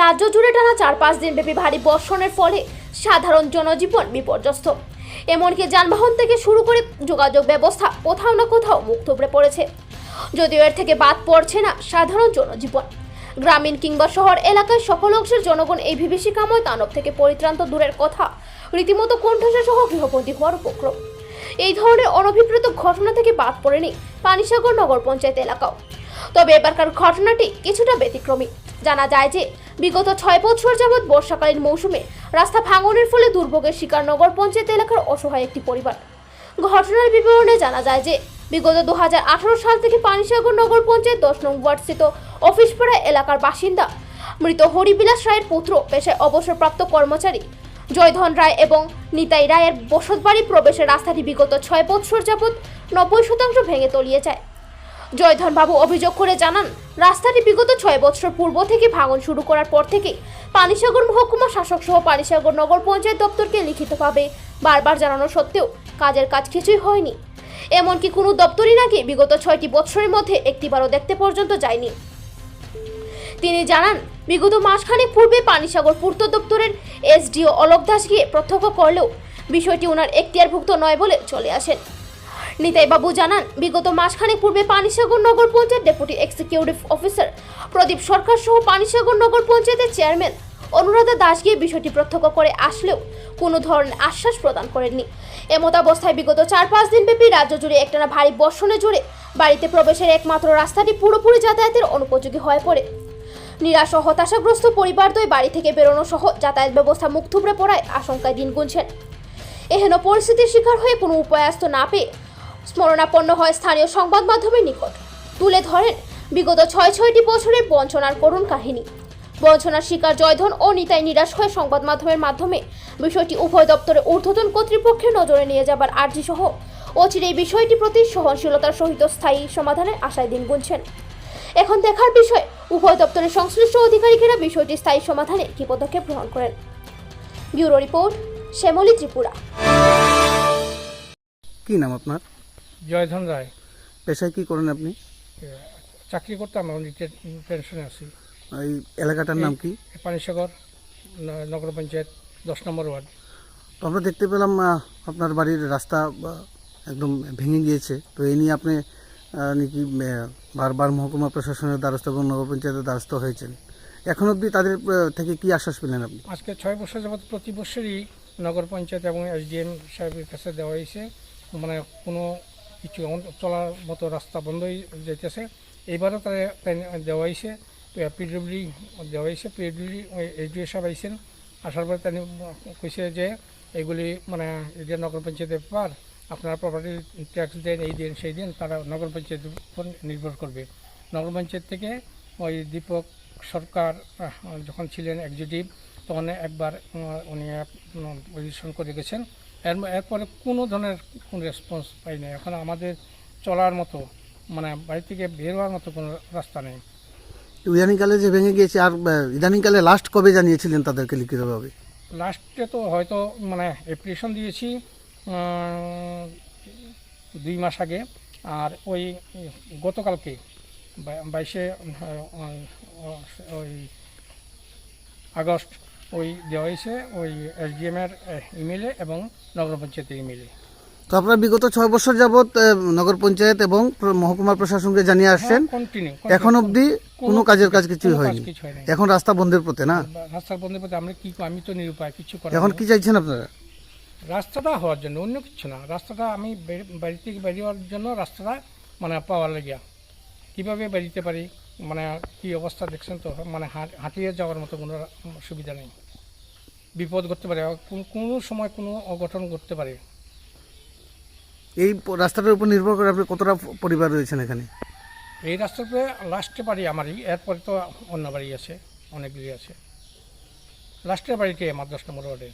রাজ্য জুড়ে টানা 4-5 দিন ব্যাপী ভারী বর্ষণের ফলে সাধারণ জনজীবন বিপর্যস্ত। এমনকি যানবাহন থেকে শুরু করে যোগাযোগ ব্যবস্থা কোথাও না কোথাও মুখ থুবড়ে পড়েছে। যদিও এর থেকে বাদ পড়ছে না সাধারণ জনজীবন। গ্রামীণ কিংবা শহর এলাকায় সকল অংশের জনগণ এই বিভীষিকাময় তাণ্ডব থেকে পরিত্রাণ তো দূরের কথা, রীতিমতো কণ্ঠস্বর সহ গৃহবন্দী হওয়ার উপক্রম। এই ধরনের অনভিপ্রেত ঘটনা থেকে বাদ পড়েনি পানিসাগর নগর পঞ্চায়েত এলাকাও। তবে এবারকার ঘটনাটি কিছুটা ব্যতিক্রমী। জানা যায় যে বিগত 6 বছর যাবৎ বর্ষাকালীন মৌসুমে রাস্তা ভাঙনের ফলে দুর্ভোগের শিকার নগর পঞ্চায়েত এলাকার অসহায় একটি পরিবার। ঘটনার বিবরণে জানা যায় যে বিগত 2018 সাল থেকে পানিসাগর নগর পঞ্চায়েত 10 নং ওয়ার্ড স্থিত অফিসপাড়া এলাকার বাসিন্দা মৃত হরিবিলাস রায়ের পুত্র, পেশায় অবসরপ্রাপ্ত কর্মচারী জয়ধন রায় এবং নিতাই রায়ের বসতবাড়ি প্রবেশের রাস্তাটি বিগত 6 বছর যাবৎ 90% ভেঙে তলিয়ে যায়। জয়ধন বাবু অভিযোগ করে জানান, রাস্তাটি বিগত 6 বছর পূর্ব থেকে ভাঙন শুরু করার পর থেকে পানিসাগর মহকুমা শাসক সহ পানিসাগর নগর পঞ্চায়েত দপ্তরকে লিখিতভাবে বারবার জানানো সত্ত্বেও কাজের কাজ কিছুই হয়নি। এমনকি কোনো দপ্তরই নাকি বিগত 6টি বছরের মধ্যে একটিবারও দেখতে পর্যন্ত যায়নি। তিনি জানান, বিগত মাসখানেক পূর্বে পানিসাগর পূর্ত দপ্তরের এসডিও অলোক দাস গিয়ে প্রত্যক্ষ করলেও বিষয়টি ওনার এখতিয়ারভুক্ত নয় বলে চলে আসেন। নিতাই বাবু জানান, বিগত মাসখানেক পূর্বে পানিসাগর নগর পঞ্চায়েত ডেপুটি এক্সিকিউটিভ অফিসার প্রদীপ সরকার সহ পানিসাগর নগর পঞ্চায়েতের চেয়ারম্যান অনুরাধা দাস গিয়ে বিষয়টি প্রত্যক্ষ করে আসলেও কোনো ধরনের আশ্বাস প্রদান করেননি। এমত অবস্থায় বিগত 4-5 দিন ব্যাপী রাজ্য জুড়ে একটানা ভারী বর্ষণে জুড়ে বাড়িতে প্রবেশের একমাত্র রাস্তাটি পুরোপুরি যাতায়াতের অনুপযোগী হয়ে পড়ে। নিরাশ ও হতাশাগ্রস্ত পরিবারদ্বয় বাড়ি থেকে বেরোনো সহ যাতায়াত ব্যবস্থা মুখ থুবড়ে পড়ায় আশঙ্কায় দিন গুনছেন। এহেন পরিস্থিতির শিকার হয়ে কোনো উপায়াস্ত না পেয়ে স্মরণাপন্ন হয় স্থানীয় সংবাদ মাধ্যমের নিকট। তুলে ধরেন বিগত 6টি বছরের বঞ্চনার করুণ কাহিনী। বঞ্চনার শিকার জয়ধন ও নিতাই নিরাশ হয়ে সংবাদ মাধ্যমের মাধ্যমে বিষয়টি উভয় দপ্তরের ঊর্ধ্বতন কর্তৃপক্ষের নজরে নিয়ে যাবার আর্জি সহ অচিরে এই বিষয়টি প্রতি সহনশীলতার সহিত স্থায়ী সমাধানের আশায় দিন গুনছেন। এখন দেখার বিষয় উভয় দপ্তরের সংশ্লিষ্ট অধিকারীরা বিষয়টি স্থায়ী সমাধানে কি পদক্ষেপ গ্রহণ করেন। Bureau report, Shyamali Tripura. কি নাম আপনার? জয়ধন রায়। পেশায় কি করেন আপনি? চাকরি করতাম, পেনশনে আছি। এই এলাকাটার নাম কি? পানিসাগর নগর পঞ্চায়েত 10 নম্বর ওয়ার্ড। তো আমরা দেখতে পেলাম আপনার বাড়ির রাস্তা একদম ভেঙে গিয়েছে। তো এই নিয়ে আপনি নাকি বারবার মহকুমা প্রশাসনের দ্বারস্থ এবং নগর পঞ্চায়েতের দ্বারস্থ হয়েছেন। এখন অবধি তাদের থেকে কি আশ্বাস পেলেন আপনি? আজকে 6 বছর যাবৎ প্রতি বছরই নগর পঞ্চায়েত এবং এসডিএম সাহেবের কাছে দেওয়া হয়েছে, মানে কোনো কিছু চলার মতো রাস্তা বন্ধই যেতেছে। এইবারও তারা দেওয়া হয়েছে, পিডব্লিউডি দেওয়া হয়েছে। পিডব্লিউডি এসডিও সাহেব আইসেন, আসার পরে তিনি কইছে যে এইগুলি মানে এটা নগর পঞ্চায়েতের ব্যাপার, আপনারা প্রপার্টি ট্যাক্স দেন, এই দিন সেই দিন, তারা নগর পঞ্চায়েতের উপর নির্ভর করবে। নগর পঞ্চায়েত থেকে ওই দীপক সরকার যখন ছিলেন এক্সিকিউটিভ, তখন একবার উনি পজিশন করে গেছেন। এরপরে কোনো ধরনের কোনো রেসপন্স পাই না। এখন আমাদের চলার মতো, মানে বাড়ি থেকে বের হওয়ার মতো কোনো রাস্তা নেই। ইদানিংকালে যে ভেঙে গিয়েছে, আর ইদানিংকালে লাস্ট কবে জানিয়েছিলেন তাদেরকে লিখিতভাবে? লাস্টে তো হয়তো মানে অ্যাপ্লিকেশন দিয়েছি 2 মাস আগে, আর ওই গতকালকে 22শে ওই আগস্ট ওই দেওয়া হয়েছে ওই এসডিএমের ইমেলে এবং নগর পঞ্চায়েতের ইমেলে। তো আপনারা বিগত 6 বছর যাবৎ নগর পঞ্চায়েত এবং মহকুমা প্রশাসনকে জানিয়ে আসছেন, এখন অবধি কোনো কাজের কাজ কিছুই হয়নি। এখন রাস্তা বন্ধের পথে না? রাস্তা বন্ধের পথে। আমি তো নিরুপায়, কিছু করার। এখন কি চাইছেন আপনারা? রাস্তাটা হওয়ার জন্য, অন্য কিছু না। রাস্তাটা আমি বাড়ি থেকে বেরিয়ে জন্য রাস্তাটা মানে পাওয়ার লাগিয়া কীভাবে বেরিতে পারি, মানে কি অবস্থা দেখছেন তো, মানে হাঁটিয়ে যাওয়ার মতো কোনো সুবিধা নেই। বিপদ ঘটতে পারে, কোনো সময় কোনো অঘটন ঘটতে পারে। এই রাস্তাটার উপর নির্ভর করে আপনি কতটা পরিবার রয়েছেন এখানে? এই রাস্তাতে লাস্টে বাড়ি আমারই, এরপরে তো অন্য বাড়ি আছে, অনেকগুলি আছে। লাস্টের বাড়িতে আমার 10 নম্বর ওয়ার্ডে।